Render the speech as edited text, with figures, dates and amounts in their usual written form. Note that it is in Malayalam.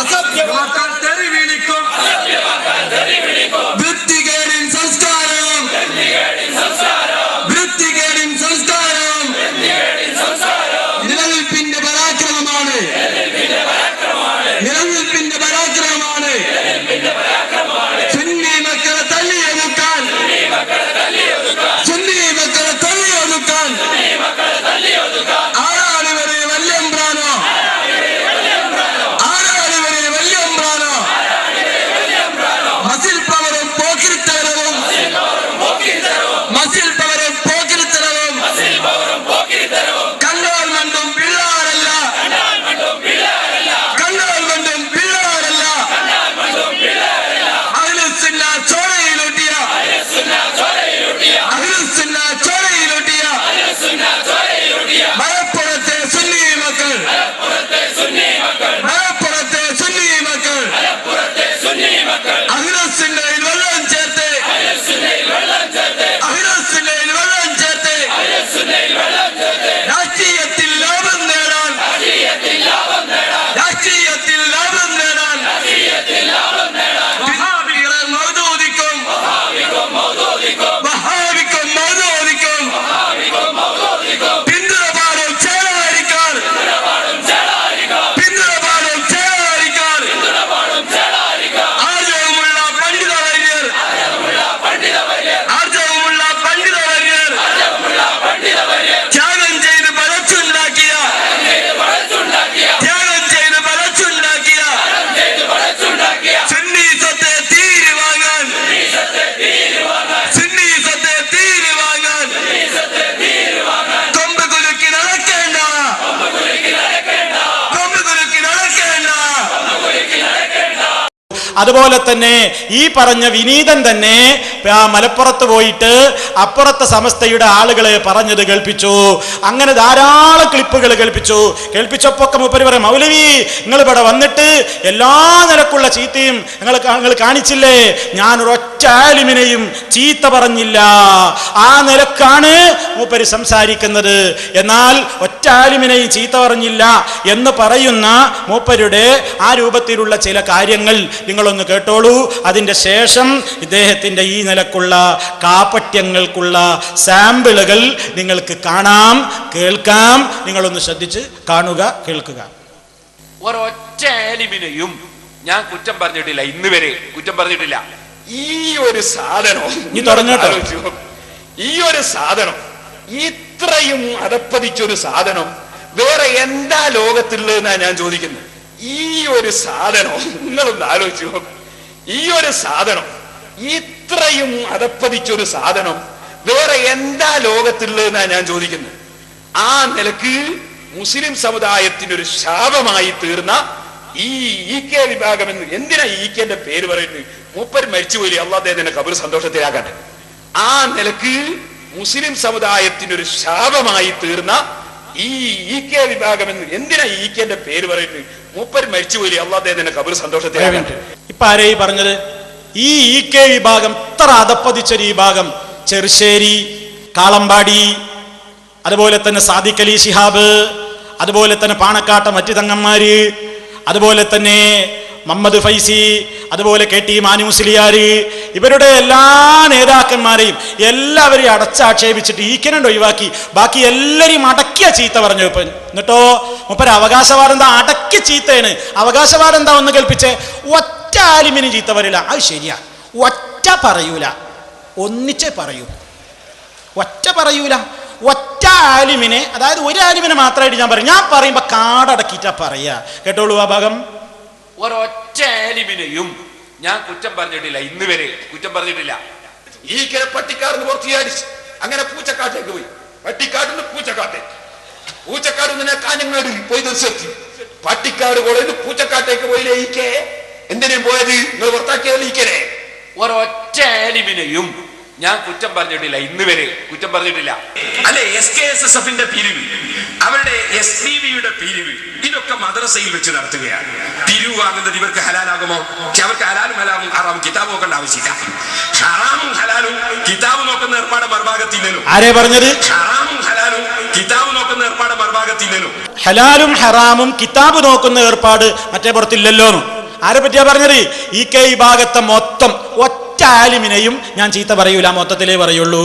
അസഭ്യവാക്കാൽ തെറി വിളിക്കും. വൃത്തികേടിൻ സംസ്കാരവും നിലനിൽപ്പിന്റെ പരാക്രമമാണ്. സുന്നി മക്കളെ തല്ലിയൊതുക്കാൻ ആരാണ് ഇവര്? വല്യമ്പ്രാനോ? മസിൽ പവറും പോക്കിരിത്തരവും കണ്ണോൾ മണ്ടും പിള്ളാരല്ല. അഹ്ലുസുന്ന ചോരയിലൂട്ടിയ മലപ്പുറത്തെ സുന്നി മക്കൾ അഹ്ലുസുന്നയിൽ വെള്ളം ചേർത്ത് രാഷ്ട്രീയത്തിൽ ലാഭം നേടാൻ വഹാബികളെ മൗദൂദിക്കും പിന്തുണപാടും ചേളാരിക്കാർ ആർജവമുള്ള പണ്ഡിതവര്യർ ത്യാഗം ചെയ്ത് പലച്ചുണ്ടാക്കിയ സുന്നി സ്വത്തെ തീര് വാങ്ങാൻ കൊമ്പ് കുലുക്കി നടക്കേണ്ട. അതുപോലെ തന്നെ ഈ പറഞ്ഞ വിനീതൻ തന്നെ മലപ്പുറത്ത് പോയിട്ട് അപ്പുറത്തെ സമസ്തയുടെ ആളുകളെ പറഞ്ഞത് കേൾപ്പിച്ചു. അങ്ങനെ ധാരാളം ക്ലിപ്പുകൾ കേൾപ്പിച്ചപ്പോ മൂപ്പര് പറയും, മൗലവി നിങ്ങൾ ഇവിടെ വന്നിട്ട് എല്ലാ നിലക്കുള്ള ചീത്തയും നിങ്ങൾ കാണിച്ചില്ലേ, ഞാൻ ഒരൊറ്റ ആലിമിനെയും ചീത്ത പറഞ്ഞില്ല. ആ നിലക്കാണ് മൂപ്പര് സംസാരിക്കുന്നത്. എന്നാൽ ഒറ്റ ആലിമിനെയും ചീത്ത പറഞ്ഞില്ല എന്ന് പറയുന്ന മൂപ്പരുടെ ആ രൂപത്തിലുള്ള ചില കാര്യങ്ങൾ നിങ്ങളൊന്ന് കേട്ടോളൂ. അതിന്റെ ശേഷം ഇദ്ദേഹത്തിന്റെ ഈ നിലക്കുള്ള കാപട്യങ്ങൾക്കുള്ള സാമ്പിളുകൾ നിങ്ങൾക്ക് കാണാം, കേൾക്കാം. നിങ്ങളൊന്ന് ശ്രദ്ധിച്ച് കാണുക, കേൾക്കുക. ഒരൊറ്റ ആലിമിനെയും ഞാൻ കുറ്റം പറഞ്ഞിട്ടില്ല, ഇന്ന് വരെ കുറ്റം പറഞ്ഞിട്ടില്ല. ഈ ഒരു സാധനം ഇത്രയും അതപ്പതിച്ചൊരു സാധനം വേറെ എന്താ ലോകത്തുള്ളതെന്നാ ഞാൻ ചോദിക്കുന്നത്. ഈ ഒരു സാധനം നിങ്ങളൊന്ന് ആലോചിച്ചു. ഈ ഒരു സാധനം ഇത്രയും അതപ്പതിച്ചൊരു സാധനം വേറെ എന്താ ലോകത്തുള്ളതെന്നാ ഞാൻ ചോദിക്കുന്നത്. ആ നിലക്ക് മുസ്ലിം സമുദായത്തിനൊരു ശാപമായി തീർന്ന ഈ കെ വിഭാഗം എന്ന് എന്തിനാ ഈ കെന്റെ പേര് പറയുന്നത്? മൂപ്പര് മരിച്ചുപോയി, അള്ളാഹ് അദ്ദേഹത്തിന്റെ ഖബർ സന്തോഷത്തിലാക്കട്ടെ. ആ നിലക്ക് മുസ്ലിം സമുദായത്തിനൊരു ശാപമായി തീർന്ന ഈ കെ വിഭാഗം എന്ന് എന്തിനാ ഈ കെന്റെ പേര് പറയുന്നത്? മൂപ്പര് മരിച്ചുപോയി, അള്ളാഹ് അദ്ദേഹത്തിന്റെ ഖബർ സന്തോഷത്തിലാക്കട്ടെ. ഇപ്പൊ ആരെയും പറഞ്ഞത്? ഈ കെ വിഭാഗം ഇത്ര അതപ്പതിച്ചൊരു വിഭാഗം ചെറുശ്ശേരി, കാളമ്പാടി, അതുപോലെ തന്നെ സാദിഖ് അലി ശിഹാബ്, അതുപോലെ തന്നെ പാണക്കാട്ട മറ്റു തങ്ങന്മാര്, അതുപോലെ തന്നെ മുഹമ്മദ് ഫൈസി, അതുപോലെ കെ.ടി. മാനു മുസ്ലിയാർ, ഇവരുടെ എല്ലാ നേതാക്കന്മാരെയും എല്ലാവരെയും അടച്ചാക്ഷേപിച്ചിട്ട് ഈക്കനണ്ട് ഒഴിവാക്കി ബാക്കി എല്ലാവരെയും അടക്കിയ ചീത്ത പറഞ്ഞു. ഇപ്പൊ എന്നിട്ടോ മുപ്പര് അവകാശവാദം എന്താ? അടക്കിയ ചീത്തയാണ്. അവകാശവാദം എന്താ? ഒന്ന് കൽപ്പിച്ചേ. ഒറ്റ ആലിമിന് ചീത്ത പറയില്ല. അത് ശരിയാ, ഒറ്റ പറയൂല, ഒന്നിച്ചേ പറയൂ. ഒറ്റ ആലിമിനെ, അതായത് ഒരു ആലിമിനെ മാത്രമായിട്ട് ഞാൻ പറയും. ഞാൻ പറയുമ്പോ കാടടക്കിയിട്ടാ പറയാ. കേട്ടോളൂ ആ ഭാഗം. ഒരൊറ്റ ആലിമിനെയും ഞാൻ കുറ്റം പറഞ്ഞിട്ടില്ല, ഇന്ന് വരെ കുറ്റം പറഞ്ഞിട്ടില്ല. ഈ പട്ടിക്കാടുന്ന് പുറത്തിയാടിച്ച് അങ്ങനെ പൂച്ചക്കാട്ടേക്ക് പോയി. പട്ടിക്കാടുന്ന് പൂച്ചക്കാട് കാഞ്ഞങ്ങാട് പോയി നിർത്തി. പട്ടിക്കാട് കോളേജ് പൂച്ചക്കാട്ടേക്ക് പോയില്ലേ? ഈക്കെ എന്തിനേം പോയത്? നിങ്ങൾ പുറത്താക്കിയതല്ലേ ഈക്കനെ? ഒരൊറ്റ ആലിമിനെയും ഞാൻ കുറ്റം പറഞ്ഞിട്ടില്ല, ഇന്ന് വരെ കുറ്റം പറഞ്ഞിട്ടില്ല. അല്ലെ SKSSFന്റെ പിരിവ്, അവരുടെ SDVയുടെ പിരിവ്, ഇതൊക്കെ മദ്രസയിൽ വെച്ച് നടത്തുകയാണ്. പിരിവ് വാങ്ങുന്നത് ഇവർക്ക് ഹലാലാകുമോ? അവർക്ക് ഹലാലും ഹറാമും കിതാബ് നോക്കേണ്ട ആവശ്യമില്ല. ഹറാമും ഹലാലും കിതാബ് നോക്കുന്ന ഏർപ്പാട് മറുഭാഗത്തില്ലല്ലോ. ആരെ പറഞ്ഞത്? ഹറാമും ഹലാലും കിതാബ് നോക്കുന്ന ഏർപ്പാട് മറുഭാഗത്തില്ലല്ലോ. ഹലാലും ഹറാമും കിതാബ് നോക്കുന്ന ഏർപ്പാട് മറ്റേ പുറത്തില്ലല്ലോ. ആരെ പറ്റിയാ പറഞ്ഞത്? ഈ ഭാഗത്തെ മൊത്തം ഒറ്റ ആലിമിനെയും ഞാൻ ചീത്ത പറയൂല, മൊത്തത്തിലേ പറയുള്ളൂ.